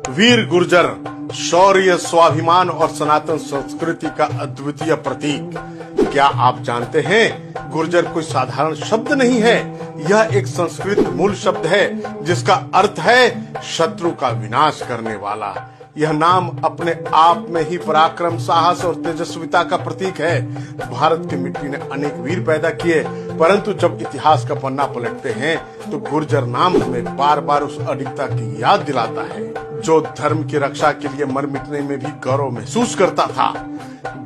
वीर गुर्जर शौर्य, स्वाभिमान और सनातन संस्कृति का अद्वितीय प्रतीक। क्या आप जानते हैं गुर्जर कोई साधारण शब्द नहीं है, यह एक संस्कृत मूल शब्द है जिसका अर्थ है शत्रु का विनाश करने वाला। यह नाम अपने आप में ही पराक्रम, साहस और तेजस्विता का प्रतीक है। भारत की मिट्टी ने अनेक वीर पैदा किए, परंतु जब इतिहास का पन्ना पलटते हैं तो गुर्जर नाम हमें बार बार उस अडिगता की याद दिलाता है जो धर्म की रक्षा के लिए मर मिटने में भी गौरव महसूस करता था।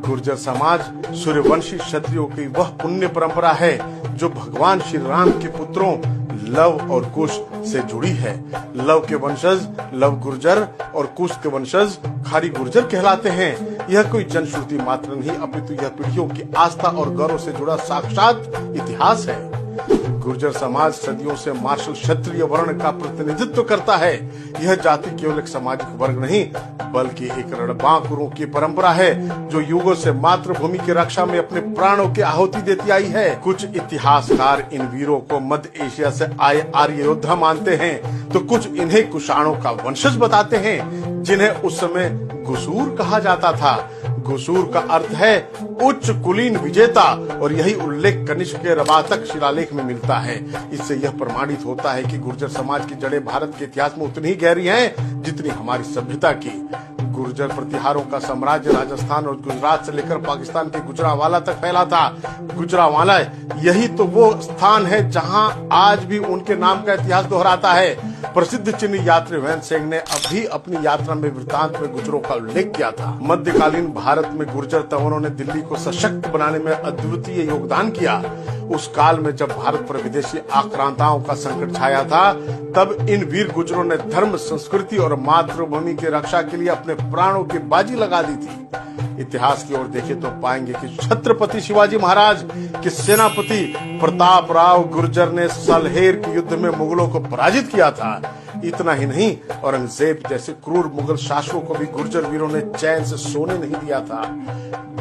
गुर्जर समाज सूर्यवंशी क्षत्रियों की वह पुण्य परंपरा है जो भगवान श्री राम के पुत्रों लव और कुश से जुड़ी है। लव के वंशज लव गुर्जर और कुश के वंशज खारी गुर्जर कहलाते हैं। यह कोई जनश्रुति मात्र नहीं, अपितु यह पीढ़ियों की आस्था और गौरव से जुड़ा साक्षात इतिहास है। गुर्जर समाज सदियों से मार्शल क्षत्रिय वर्ण का प्रतिनिधित्व करता है। यह जाति केवल एक सामाजिक वर्ग नहीं बल्कि एक रणबांकुरों की परंपरा है जो युगों से मातृभूमि की रक्षा में अपने प्राणों की आहुति देती आई है। कुछ इतिहासकार इन वीरों को मध्य एशिया से आए आर्य योद्धा मानते हैं तो कुछ इन्हें कुषाणों का वंशज बताते हैं जिन्हें उस समय गुसूर कहा जाता था। गुसूर का अर्थ है उच्च कुलीन विजेता और यही उल्लेख कनिष्क के रवातक शिलालेख में मिलता है। इससे यह प्रमाणित होता है कि गुर्जर समाज की जड़ें भारत के इतिहास में उतनी ही गहरी हैं जितनी हमारी सभ्यता की। गुर्जर प्रतिहारों का साम्राज्य राजस्थान और गुजरात से लेकर पाकिस्तान के गुजरावाला तक फैला था। गुजरावाला यही तो वो स्थान है जहां आज भी उनके नाम का इतिहास दोहराता है। प्रसिद्ध चीनी यात्री वैन सेंग ने अभी अपनी यात्रा में वृत्तांत में गुर्जरों का उल्लेख किया था। मध्यकालीन भारत में गुर्जर तंवरों ने दिल्ली को सशक्त बनाने में अद्वितीय योगदान किया। उस काल में जब भारत पर विदेशी आक्रांताओं का संकट छाया था तब इन वीर गुर्जरों ने धर्म, संस्कृति और मातृभूमि की रक्षा के लिए अपने प्राणों की बाजी लगा दी थी। इतिहास की ओर देखें तो पाएंगे कि छत्रपति शिवाजी महाराज के सेनापति प्रतापराव गुर्जर ने सलहेर के युद्ध में मुगलों को पराजित किया था। इतना ही नहीं, औरंगजेब जैसे क्रूर मुगल शासकों को भी गुर्जर वीरों ने चैन से सोने नहीं दिया था।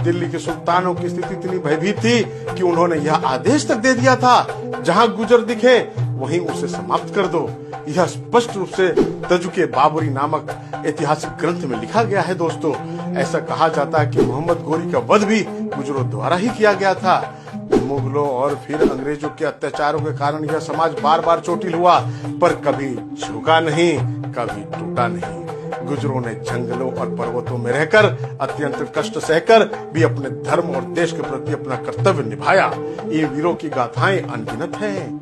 दिल्ली के सुल्तानों की स्थिति इतनी भयभीत थी कि उन्होंने यह आदेश तक दे दिया था जहां गुर्जर दिखे वहीं उसे समाप्त कर दो। यह स्पष्ट रूप से तजुके बाबरी नामक ऐतिहासिक ग्रंथ में लिखा गया है। दोस्तों, ऐसा कहा जाता है कि मोहम्मद गोरी का वध भी गुर्जरों द्वारा ही किया गया था। मुगलों और फिर अंग्रेजों के अत्याचारों के कारण यह समाज बार बार चोटिल हुआ पर कभी झुका नहीं, कभी टूटा नहीं। गुर्जरों ने जंगलों और पर्वतों में रहकर अत्यंत कष्ट सहकर भी अपने धर्म और देश के प्रति अपना कर्तव्य निभाया। ये वीरों की गाथाएं अनगिनत हैं।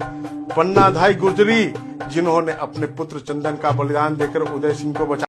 पन्नाधाई गुर्जरी जिन्होंने अपने पुत्र चंदन का बलिदान देकर उदय सिंह को बचा